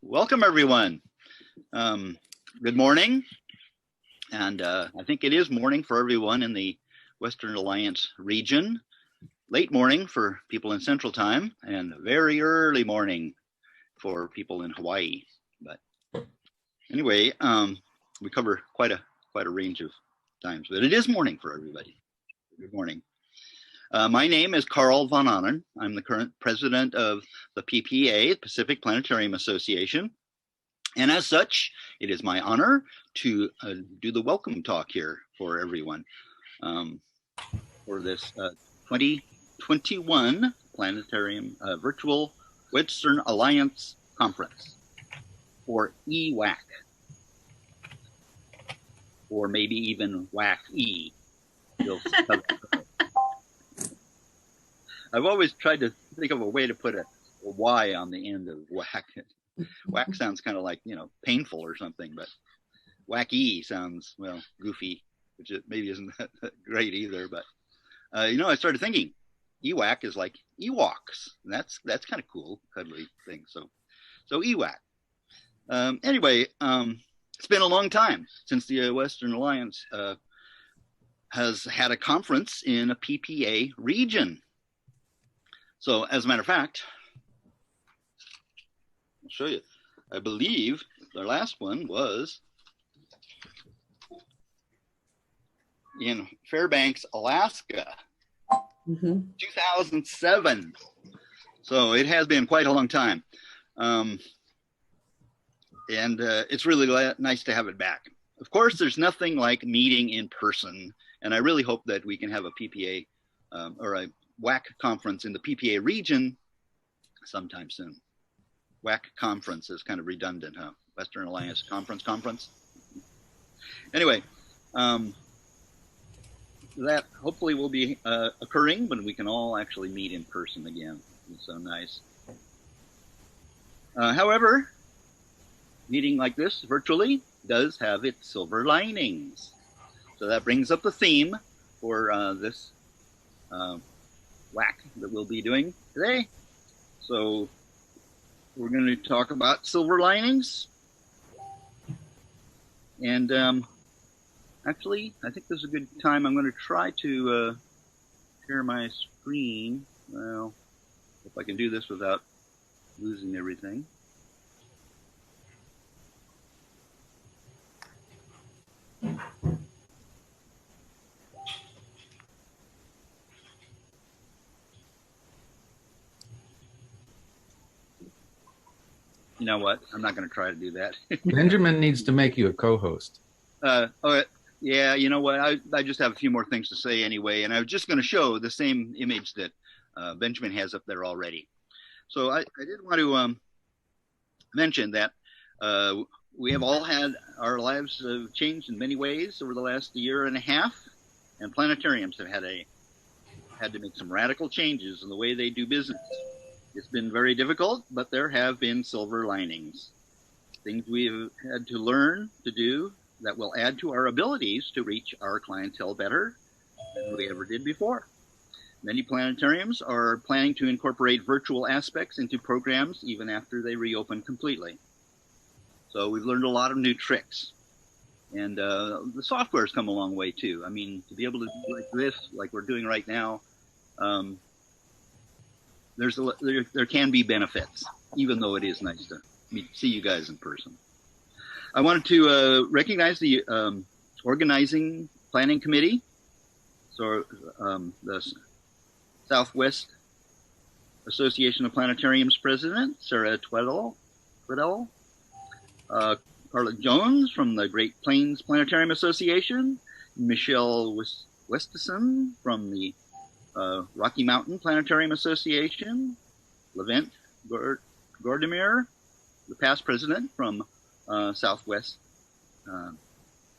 Welcome, everyone. Good morning. And I think it is morning for everyone in the Western Alliance region. Late morning for people in Central Time, and very early morning for people in Hawaii. But anyway, we cover quite a range of times, but it is morning for everybody. Good morning. My name is Carl Von Annen. I'm the current president of the PPA, Pacific Planetarium Association. And as such, it is my honor to do the welcome talk here for everyone for this 2021 Planetarium Virtual Western Alliance Conference, or EWAC, or maybe even WAC-E. I've always tried to think of a way to put a Y on the end of WAC. WAC sounds kind of like, painful or something, but WAC-E sounds, well, goofy, which maybe isn't that great either. But, I started thinking EWAC is like Ewoks. And that's kind of cool, cuddly thing. So EWAC. Anyway, it's been a long time since the Western Alliance has had a conference in a PPA region. So as a matter of fact, I'll show you. I believe the last one was in Fairbanks, Alaska, 2007. So it has been quite a long time. And it's really nice to have it back. Of course, there's nothing like meeting in person. And I really hope that we can have a PPA or a WAC conference in the PPA region sometime soon. WAC conference is kind of redundant, huh? Western Alliance conference. Anyway, that hopefully will be occurring when we can all actually meet in person again. It's so nice. However, meeting like this virtually does have its silver linings. So that brings up the theme for this WAC that we'll be doing today. So we're going to talk about silver linings. And actually, I think this is a good time. I'm going to try to share my screen. Well, if I can do this without losing everything. You know what? I'm not going to try to do that. Benjamin needs to make you a co-host. Yeah, you know what? I just have a few more things to say anyway, and I was just going to show the same image that Benjamin has up there already. So I did want to mention that we have all had our lives changed in many ways over the last year and a half, and planetariums have had to make some radical changes in the way they do business. It's been very difficult, but there have been silver linings. Things we've had to learn to do that will add to our abilities to reach our clientele better than we ever did before. Many planetariums are planning to incorporate virtual aspects into programs even after they reopen completely. So we've learned a lot of new tricks. And the software's come a long way too. I mean, to be able to do like this, like we're doing right now, there can be benefits, even though it is nice to see you guys in person. I wanted to recognize the organizing planning committee. So the Southwest Association of Planetariums president, Sarah Tweddle, Carla Jones from the Great Plains Planetarium Association, Michelle Westison from the Rocky Mountain Planetarium Association, Levent Gordemir, the past president from Southwest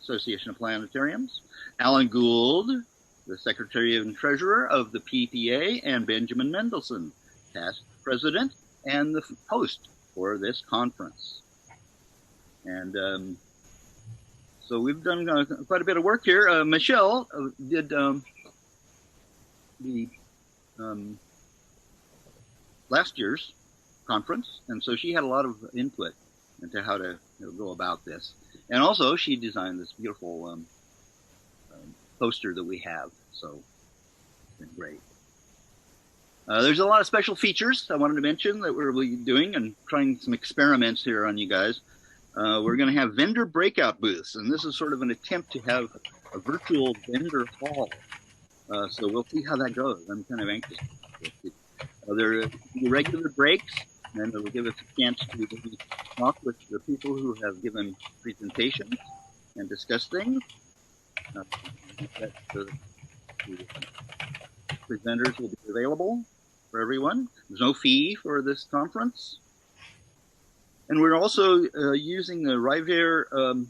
Association of Planetariums, Alan Gould, the secretary and treasurer of the PPA, and Benjamin Mendelson, past president and the host for this conference. And so we've done quite a bit of work here. Michelle did the last year's conference, and so she had a lot of input into how to go about this. And also, she designed this beautiful poster that we have. So it's been great. There's a lot of special features I wanted to mention that we're doing and trying some experiments here on you guys. We're going to have vendor breakout booths, and this is sort of an attempt to have a virtual vendor hall. So we'll see how that goes. I'm kind of anxious. There are regular breaks, and it will give us a chance to talk with the people who have given presentations and discuss things. The presenters will be available for everyone. There's no fee for this conference. And we're also using the Rivair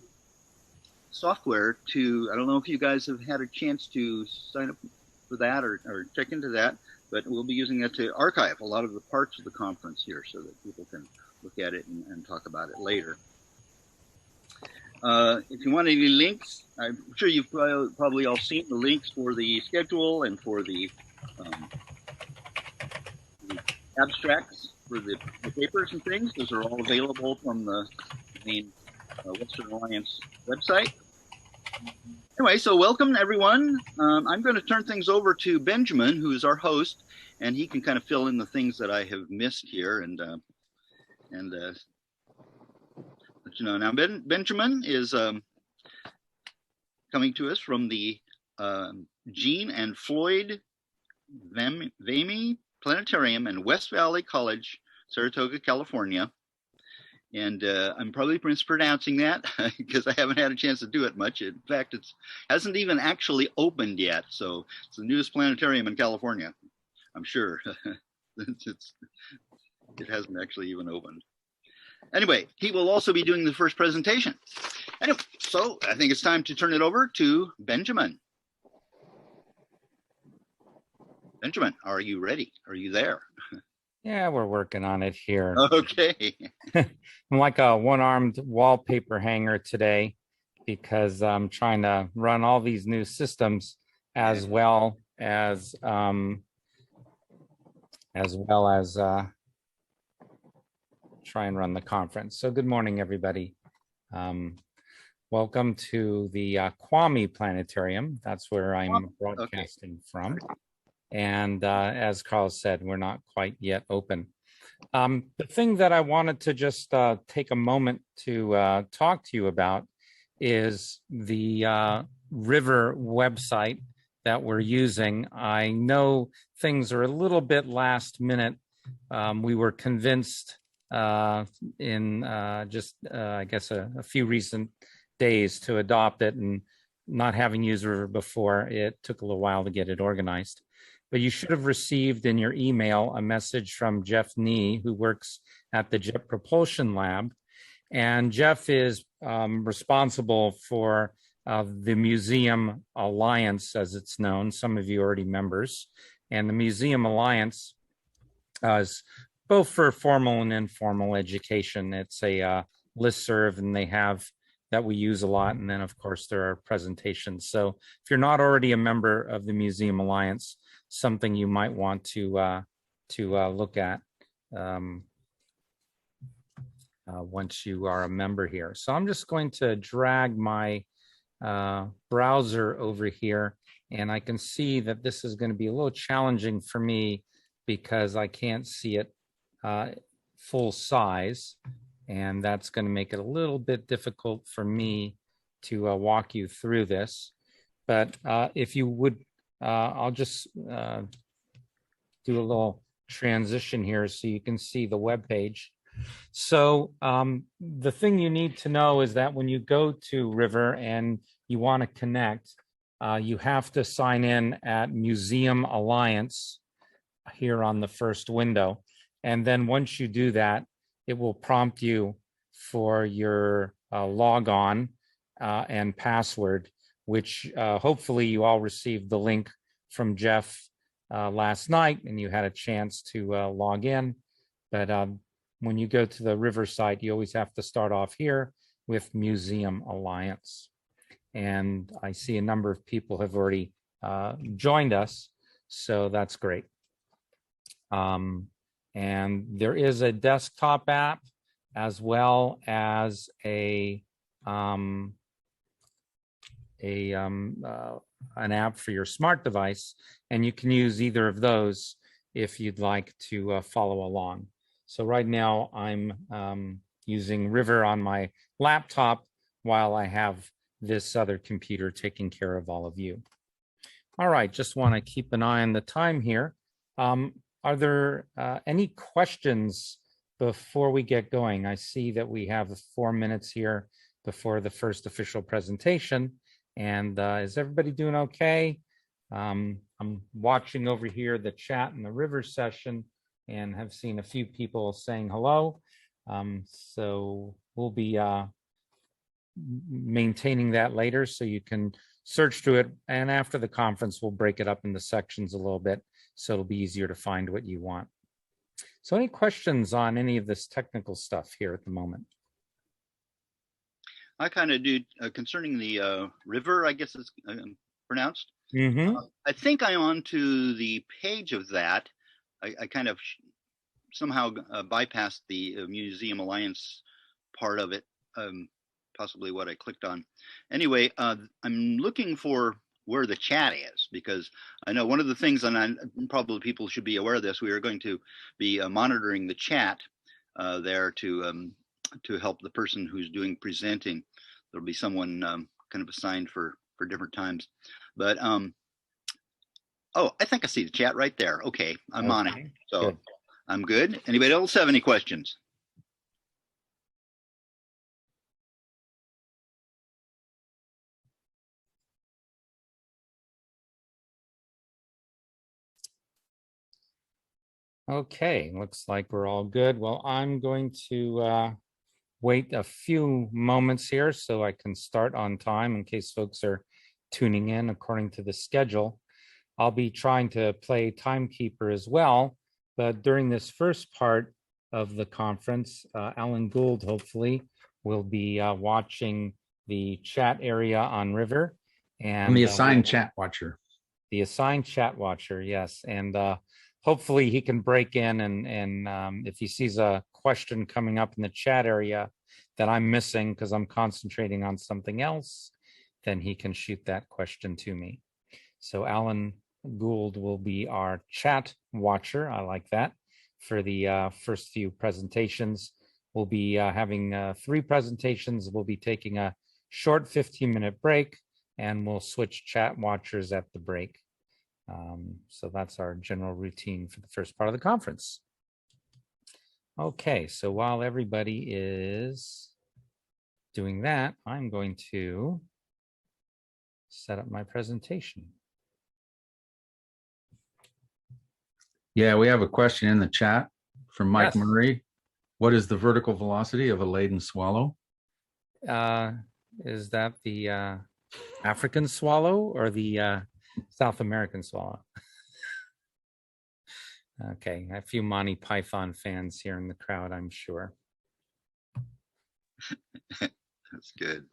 software to, I don't know if you guys have had a chance to sign up for that or check into that, but we'll be using it to archive a lot of the parts of the conference here so that people can look at it and talk about it later. If you want any links, I'm sure you've probably all seen the links for the schedule and for the abstracts for the papers and things. Those are all available from the main Western Alliance website. Anyway, so welcome everyone. I'm going to turn things over to Benjamin, who is our host, and he can kind of fill in the things that I have missed here and let you know. Now, Benjamin is coming to us from the Jean and Floyd Vamey Planetarium in West Valley College, Saratoga, California. And I'm probably mispronouncing that because I haven't had a chance to do it much. In fact, it hasn't even actually opened yet. So it's the newest planetarium in California, I'm sure. It hasn't actually even opened. Anyway, he will also be doing the first presentation. Anyway, so I think it's time to turn it over to Benjamin. Benjamin, are you ready? Are you there? Yeah, we're working on it here. Okay. I'm like a one-armed wallpaper hanger today because I'm trying to run all these new systems as well as try and run the conference. So good morning, everybody. Welcome to the Kwame Planetarium. That's where I'm broadcasting from. And as Carl said, we're not quite yet open. The thing that I wanted to just take a moment to talk to you about is the River website that we're using. I know things are a little bit last minute. We were convinced in I guess a few recent days to adopt it, and not having used River before, it took a little while to get it organized. But you should have received in your email a message from Jeff Nee, who works at the Jet Propulsion Lab. And Jeff is responsible for the Museum Alliance, as it's known. Some of you are already members. And the Museum Alliance is both for formal and informal education. It's a listserv, and they have that we use a lot. And then, of course, there are presentations. So if you're not already a member of the Museum Alliance, something you might want to look at once you are a member here. So I'm just going to drag my browser over here, and I can see that this is going to be a little challenging for me because I can't see it full size, and that's going to make it a little bit difficult for me to walk you through this. But if you would, I'll just do a little transition here so you can see the web page. So the thing you need to know is that when you go to River and you want to connect, you have to sign in at Museum Alliance here on the first window. And then once you do that, it will prompt you for your log on and password, which hopefully you all received the link from Jeff last night and you had a chance to log in. But when you go to the River site, you always have to start off here with Museum Alliance. And I see a number of people have already joined us, so that's great. And there is a desktop app as well as an app for your smart device, and you can use either of those if you'd like to follow along. So right now I'm using River on my laptop while I have this other computer taking care of all of you. All right, just want to keep an eye on the time here. Are there any questions before we get going? I see that we have 4 minutes here before the first official presentation. And is everybody doing okay? I'm watching over here the chat in the River session and have seen a few people saying hello. So we'll be maintaining that later so you can search through it. And after the conference, we'll break it up into sections a little bit so it'll be easier to find what you want. So any questions on any of this technical stuff here at the moment? I kind of do concerning the River, I guess it's pronounced. Mm-hmm. I think I'm onto the page of that. I kind of somehow bypassed the Museum Alliance part of it, possibly what I clicked on. Anyway, I'm looking for where the chat is, because I know one of the things, and probably people should be aware of this, we are going to be monitoring the chat there to help the person who's doing presenting. There'll be someone kind of assigned for different times. But oh, I think I see the chat right there. Okay, I'm on it. So good. I'm good. Anybody else have any questions? Okay, looks like we're all good. Well, I'm going to wait a few moments here so I can start on time in case folks are tuning in according to the schedule. I'll be trying to play timekeeper as well, but during this first part of the conference, Alan Gould hopefully will be watching the chat area on River. And I'm the assigned chat watcher. The assigned chat watcher, yes. And hopefully he can break in and if he sees a question coming up in the chat area that I'm missing because I'm concentrating on something else, then he can shoot that question to me. So Alan Gould will be our chat watcher. I like that. For the first few presentations, we'll be having 3 presentations. We'll be taking a short 15-minute break, and we'll switch chat watchers at the break. So that's our general routine for the first part of the conference. Okay, so while everybody is doing that, I'm going to set up my presentation. Yeah, we have a question in the chat from Mike Yes. Murray. What is the vertical velocity of a laden swallow? Is that the African swallow or the South American swallow? Okay, a few Monty Python fans here in the crowd, I'm sure. That's good.